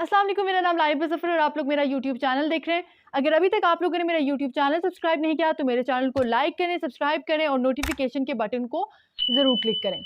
अस्सलाम वालेकुम, मेरा नाम लाइबा ज़फ़र और आप लोग मेरा यूट्यूब चैनल देख रहे हैं। अगर अभी तक आप लोगों ने मेरा यूट्यूब चैनल सब्सक्राइब नहीं किया तो मेरे चैनल को लाइक करें, सब्सक्राइब करें और नोटिफिकेशन के बटन को ज़रूर क्लिक करें।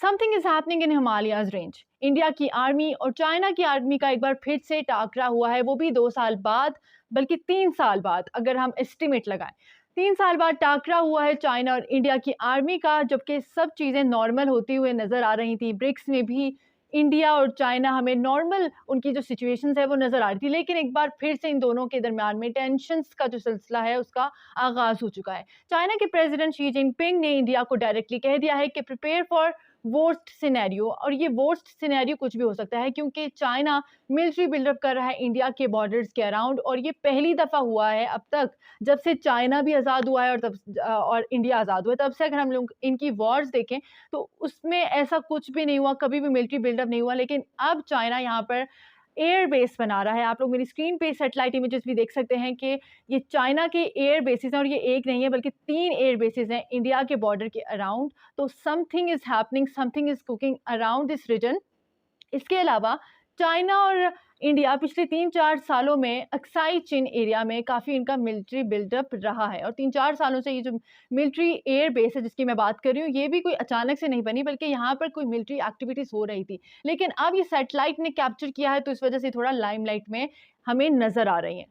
Something is happening in Himalayas range. India की आर्मी और चाइना की आर्मी का एक बार फिर से टाकरा हुआ है, वो भी 2 साल बाद, बल्कि 3 साल बाद अगर हम एस्टिमेट लगाएँ। 3 साल बाद टाकरा हुआ है चाइना और इंडिया की आर्मी का, जबकि सब चीज़ें नॉर्मल होती हुए नज़र आ रही थी। ब्रिक्स में भी इंडिया और चाइना हमें नॉर्मल उनकी जो सिचुएशंस है वो नज़र आ रही थी, लेकिन एक बार फिर से इन दोनों के दरमियान में टेंशन्स का जो सिलसिला है उसका आगाज़ हो चुका है। चाइना के प्रेसिडेंट शी जिनपिंग ने इंडिया को डायरेक्टली कह दिया है कि प्रिपेयर फॉर वर्स्ट सिनेरियो, और ये वर्स्ट सिनेरियो कुछ भी हो सकता है क्योंकि चाइना मिलिट्री बिल्डअप कर रहा है इंडिया के बॉर्डर्स के अराउंड, और ये पहली दफ़ा हुआ है अब तक जब से चाइना भी आज़ाद हुआ है और तब और इंडिया आज़ाद हुआ है, तब से अगर हम लोग इनकी वॉर्स देखें तो उसमें ऐसा कुछ भी नहीं हुआ, कभी भी मिलिट्री बिल्डअप नहीं हुआ। लेकिन अब चाइना यहाँ पर एयर बेस बना रहा है। आप लोग मेरी स्क्रीन पे सैटेलाइट इमेजेस भी देख सकते हैं कि ये चाइना के एयर बेसिस हैं, और ये एक नहीं है बल्कि 3 एयर बेसिस हैं इंडिया के बॉर्डर के अराउंड। तो something is happening, something is cooking around this region. इसके अलावा चाइना और इंडिया पिछले 3-4 सालों में अक्साई चीन एरिया में काफ़ी इनका मिलिट्री बिल्डअप रहा है, और 3-4 सालों से ये जो मिलिट्री एयर बेस है जिसकी मैं बात कर रही हूँ, ये भी कोई अचानक से नहीं बनी, बल्कि यहाँ पर कोई मिलिट्री एक्टिविटीज़ हो रही थी। लेकिन अब ये सैटेलाइट ने कैप्चर किया है, तो इस वजह से थोड़ा लाइमलाइट में हमें नज़र आ रही हैं।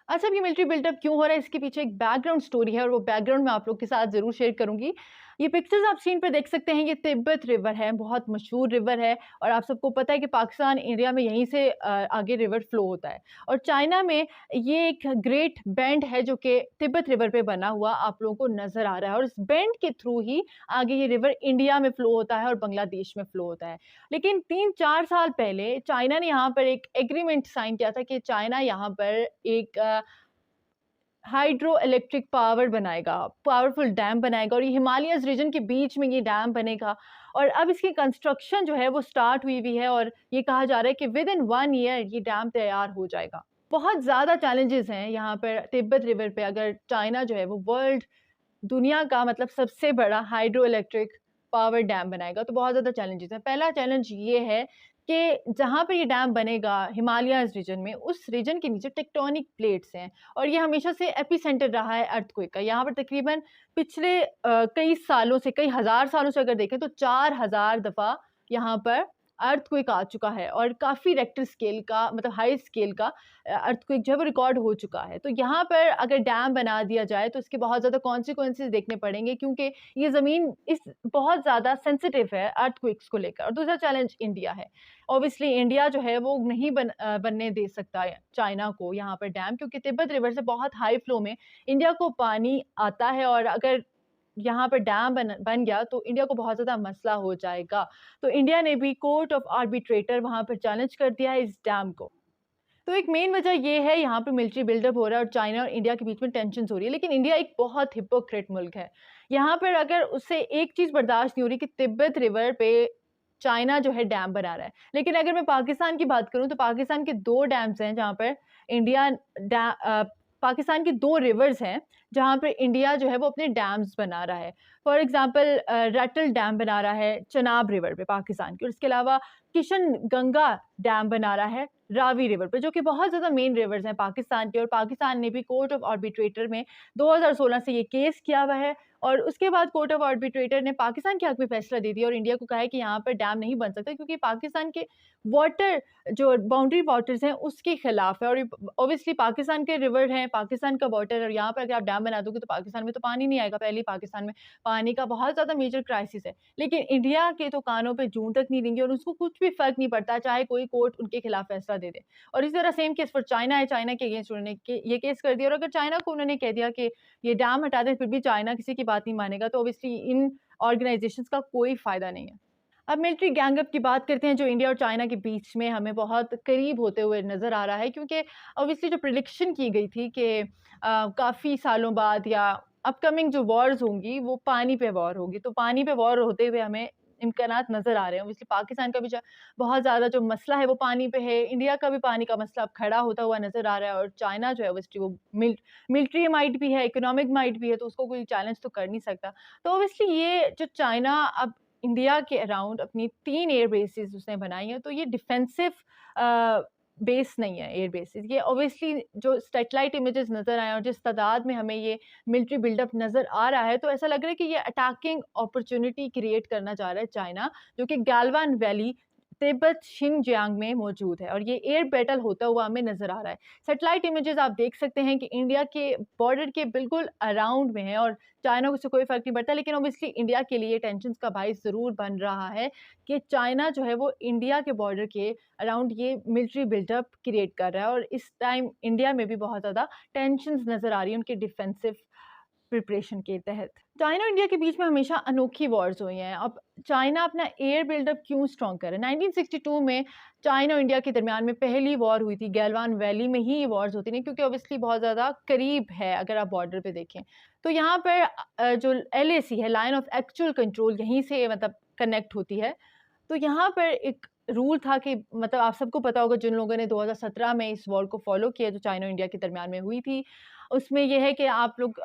अच्छा, अब ये मिलिट्री बिल्डअप क्यों हो रहा है, इसके पीछे एक बैकग्राउंड स्टोरी है, और वो बैकग्राउंड मैं आप लोग के साथ ज़रूर शेयर करूँगी। ये पिक्चर्स आप स्क्रीन पे देख सकते हैं, ये तिब्बत रिवर है, बहुत मशहूर रिवर है, और आप सबको पता है कि पाकिस्तान, इंडिया में यहीं से आगे रिवर फ्लो होता है। और चाइना में ये एक ग्रेट बेंड है जो कि तिब्बत रिवर पे बना हुआ आप लोगों को नज़र आ रहा है, और इस बेंड के थ्रू ही आगे ये रिवर इंडिया में फ्लो होता है और बांग्लादेश में फ्लो होता है। लेकिन 3-4 साल पहले चाइना ने यहाँ पर एक एग्रीमेंट साइन किया था कि चाइना यहाँ पर एक हाइड्रो इलेक्ट्रिक पावर बनाएगा, पावरफुल डैम बनाएगा, और ये हिमालयस रीजन के बीच में ये डैम बनेगा। और अब इसकी कंस्ट्रक्शन जो है वो स्टार्ट हुई हुई है, और ये कहा जा रहा है कि विद इन 1 ईयर ये डैम तैयार हो जाएगा। बहुत ज़्यादा चैलेंजेस हैं यहाँ पर तिब्बत रिवर पे। अगर चाइना जो है वो वर्ल्ड, दुनिया का मतलब सबसे बड़ा हाइड्रो इलेक्ट्रिक पावर डैम बनाएगा, तो बहुत ज़्यादा चैलेंजेस हैं। पहला चैलेंज ये है कि जहाँ पर ये डैम बनेगा हिमालयाज़ रीजन में, उस रीजन के नीचे टेक्टोनिक प्लेट्स हैं, और ये हमेशा से एपिसेंटर रहा है अर्थक्वेक का। यहाँ पर तकरीबन पिछले कई सालों से, कई हज़ार सालों से अगर देखें तो 4000 दफ़ा यहाँ पर अर्थक्वेक आ चुका है, और काफ़ी रेक्टर स्केल का, मतलब हाई स्केल का अर्थक्वेक जो है वो रिकॉर्ड हो चुका है। तो यहाँ पर अगर डैम बना दिया जाए तो इसके बहुत ज़्यादा कॉन्सिक्वेंसेस देखने पड़ेंगे, क्योंकि ये ज़मीन इस बहुत ज़्यादा सेंसिटिव है अर्थक्वेक्स को लेकर। और दूसरा चैलेंज इंडिया है। ऑब्वियसली इंडिया जो है वो नहीं बनने दे सकता है चाइना को यहाँ पर डैम, क्योंकि तिब्बत रिवर से बहुत हाई फ्लो में इंडिया को पानी आता है, और अगर यहाँ पर डैम बन गया तो इंडिया को बहुत ज़्यादा मसला हो जाएगा। तो इंडिया ने भी कोर्ट ऑफ आर्बिट्रेटर वहाँ पर चैलेंज कर दिया है इस डैम को। तो एक मेन वजह ये है, यहाँ पे मिलिट्री बिल्डअप हो रहा है और चाइना और इंडिया के बीच में टेंशन्स हो रही है। लेकिन इंडिया एक बहुत हिपोक्रेट मुल्क है। यहाँ पर अगर उससे एक चीज़ बर्दाश्त नहीं हो रही कि तिब्बत रिवर पे चाइना जो है डैम बना रहा है। लेकिन अगर मैं पाकिस्तान की बात करूँ तो पाकिस्तान के 2 डैम्स हैं जहाँ पर इंडिया पाकिस्तान की 2 रिवर्स हैं जहाँ पे इंडिया जो है वो अपने डैम्स बना रहा है। फॉर एग्ज़ाम्पल रटल डैम बना रहा है चनाब रिवर पे पाकिस्तान की, और इसके अलावा किशन गंगा डैम बना रहा है रावी रिवर पे, जो कि बहुत ज़्यादा मेन रिवर्स हैं पाकिस्तान के। और पाकिस्तान ने भी कोर्ट ऑफ आर्बिट्रेटर में 2016 से ये केस किया हुआ है, और उसके बाद कोर्ट ऑफ आर्बिट्रेटर ने पाकिस्तान के हक में फैसला दे दिया और इंडिया को कहा है कि यहाँ पर डैम नहीं बन सकता, क्योंकि पाकिस्तान के वाटर जो बाउंड्री वाटर्स हैं उसके खिलाफ है। और ऑब्वियसली पाकिस्तान के रिवर हैं, पाकिस्तान का वाटर, और यहाँ पर अगर आप डैम बना दोगे तो पाकिस्तान में तो पानी नहीं आएगा। पहले ही पाकिस्तान में पानी का बहुत ज़्यादा मेजर क्राइसिस है। लेकिन इंडिया के तो कानों पे जूं तक नहीं देंगे, और उसको कुछ भी फ़र्क नहीं पड़ता चाहे कोई कोर्ट उनके खिलाफ फैसला दे दे। और इसी तरह सेम केस फॉर चाइना है। चाइना के अगेंस्ट उन्होंने ये केस कर दिया, और अगर चाइना को उन्होंने कह दिया कि ये डैम हटा दें, फिर भी चाइना किसी की बात नहीं मानेगा, तो ऑब्वियसली इन ऑर्गेनाइजेशंस का कोई फ़ायदा नहीं है। अब मिलिट्री गैंगअप की बात करते हैं जो इंडिया और चाइना के बीच में हमें बहुत करीब होते हुए नज़र आ रहा है, क्योंकि ऑब्वियसली जो प्रेडिक्शन की गई थी कि काफ़ी सालों बाद या अपकमिंग जो वॉर्स होंगी वो पानी पे वॉर होगी, तो पानी पे वॉर होते हुए हमें इम्कानात नज़र आ रहे हैं। ऑब्वियसली पाकिस्तान का भी बहुत ज़्यादा जो मसला है वो पानी पे है, इंडिया का भी पानी का मसला अब खड़ा होता हुआ नज़र आ रहा है, और चाइना जो है ऑब्वियसली वो मिलिट्री माइट भी है, इकोनॉमिक माइट भी है, तो उसको कोई चैलेंज तो कर नहीं सकता। तो ऑब्वियसली ये जो चाइना अब इंडिया के अराउंड अपनी 3 एयर बेसेस उसने बनाई हैं, तो ये डिफेंसिव बेस नहीं है, एयर बेस। ये ऑब्वियसली जो सैटेलाइट इमेजेस नज़र आए और जिस तादाद में हमें ये मिलिट्री बिल्डअप नज़र आ रहा है, तो ऐसा लग रहा है कि ये अटैकिंग अपॉर्चुनिटी क्रिएट करना चाह रहा है चाइना, जो कि गैल्वान वैली तिब्बत शिनजियांग में मौजूद है, और ये एयर बैटल होता हुआ हमें नज़र आ रहा है। सैटेलाइट इमेजेस आप देख सकते हैं कि इंडिया के बॉर्डर के बिल्कुल अराउंड में है, और चाइना को इससे कोई फ़र्क नहीं पड़ता, लेकिन ऑब्वियसली इंडिया के लिए टेंशन्स का बाइस ज़रूर बन रहा है कि चाइना जो है वो इंडिया के बॉर्डर के अराउंड ये मिलिट्री बिल्डअप क्रिएट कर रहा है, और इस टाइम इंडिया में भी बहुत ज़्यादा टेंशन्स नज़र आ रही है उनके डिफेंसिव प्रिपरेशन के तहत। चाइना और इंडिया के बीच में हमेशा अनोखी वॉर्स हुई हैं। अब चाइना अपना एयर बिल्डअप क्यों स्ट्रॉन्ग कर रहा है? 1962 में चाइना और इंडिया के दरमियान में पहली वॉर हुई थी, गैल्वान वैली में ही ये वॉर्स होती हैं, क्योंकि ऑब्वियसली बहुत ज़्यादा करीब है अगर आप बॉर्डर पे देखें। तो यहाँ पर जो LAC है, लाइन ऑफ एक्चुअल कंट्रोल, यहीं से मतलब कनेक्ट होती है। तो यहाँ पर एक रूल था कि मतलब आप सबको पता होगा, जिन लोगों ने 2017 में इस वॉर को फॉलो किया जो चाइना और इंडिया के दरमियान में हुई थी, उसमें यह है कि आप लोग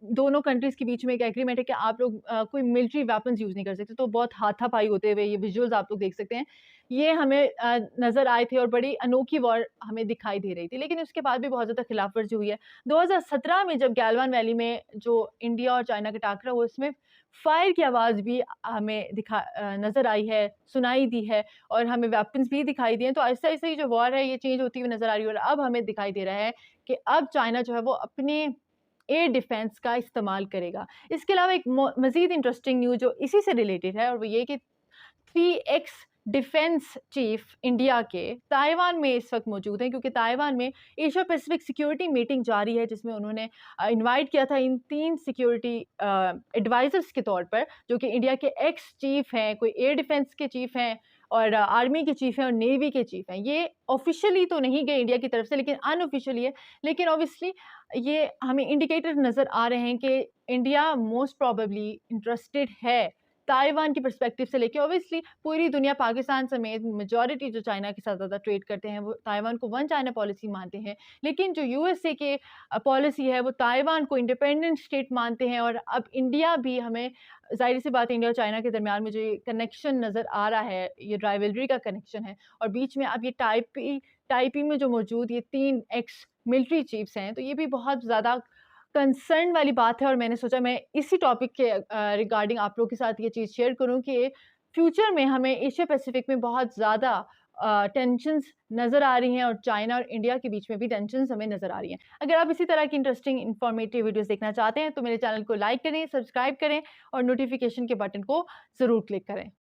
दोनों कंट्रीज़ के बीच में एक एग्रीमेंट है कि आप लोग कोई मिलिट्री वेपन्स यूज़ नहीं कर सकते। तो बहुत हाथापाई होते हुए ये विजुअल्स आप लोग देख सकते हैं। ये हमें नज़र आए थे और बड़ी अनोखी वॉर हमें दिखाई दे रही थी, लेकिन उसके बाद भी बहुत ज़्यादा खिलाफवर्जी हुई है। 2017 में जब गैल्वान वैली में जो इंडिया और चाइना का टाकरा हुआ, उसमें फायर की आवाज़ भी हमें नज़र आई है, सुनाई दी है, और हमें वेपन्स भी दिखाई दिए हैं। तो आहिस्ता-आहिस्ता ये जो वॉर है ये चेंज होती हुई नज़र आ रही है, और अब हमें दिखाई दे रहा है कि अब चाइना जो है वो अपने एयर डिफेंस का इस्तेमाल करेगा। इसके अलावा एक मज़ीद इंटरेस्टिंग न्यूज़ जो इसी से रिलेटेड है, और वो ये कि 3 डिफेंस चीफ इंडिया के ताइवान में इस वक्त मौजूद हैं, क्योंकि ताइवान में एशिया पैसिफिक सिक्योरिटी मीटिंग जारी है, जिसमें उन्होंने इनवाइट किया था इन 3 सिक्योरिटी एडवाइजर्स के तौर पर, जो कि इंडिया के एक्स चीफ हैं, कोई एयर डिफेंस के चीफ हैं, और आर्मी के चीफ हैं, और नेवी के चीफ हैं। ये ऑफिशियली तो नहीं गए इंडिया की तरफ से, लेकिन अनऑफिशियली है। लेकिन ऑब्वियसली ये हमें इंडिकेटर नज़र आ रहे हैं कि इंडिया मोस्ट प्रोबेबली इंटरेस्टेड है ताइवान की पर्सपेक्टिव से लेके। ऑब्वियसली पूरी दुनिया पाकिस्तान समेत मेजॉरिटी जो चाइना के साथ ज़्यादा ट्रेड करते हैं वो ताइवान को वन चाइना पॉलिसी मानते हैं, लेकिन जो USA के पॉलिसी है वो ताइवान को इंडिपेंडेंट स्टेट मानते हैं। और अब इंडिया भी, हमें ज़ाहिर सी बात है, इंडिया और चाइना के दरमियान में जो ये कनेक्शन नज़र आ रहा है, ये राइवलरी का कनेक्शन है, और बीच में अब ये टाइपी में जो मौजूद ये 3 एक्स मिलिट्री चीफ्स हैं, तो ये भी बहुत ज़्यादा कंसर्न वाली बात है। और मैंने सोचा मैं इसी टॉपिक के रिगार्डिंग आप लोगों के साथ ये चीज़ शेयर करूं कि फ्यूचर में हमें एशिया पैसिफिक में बहुत ज़्यादा टेंशन्स नज़र आ रही हैं, और चाइना और इंडिया के बीच में भी टेंशन्स हमें नज़र आ रही हैं। अगर आप इसी तरह की इंटरेस्टिंग इन्फॉर्मेटिव वीडियोस देखना चाहते हैं तो मेरे चैनल को लाइक करें, सब्सक्राइब करें, और नोटिफिकेशन के बटन को ज़रूर क्लिक करें।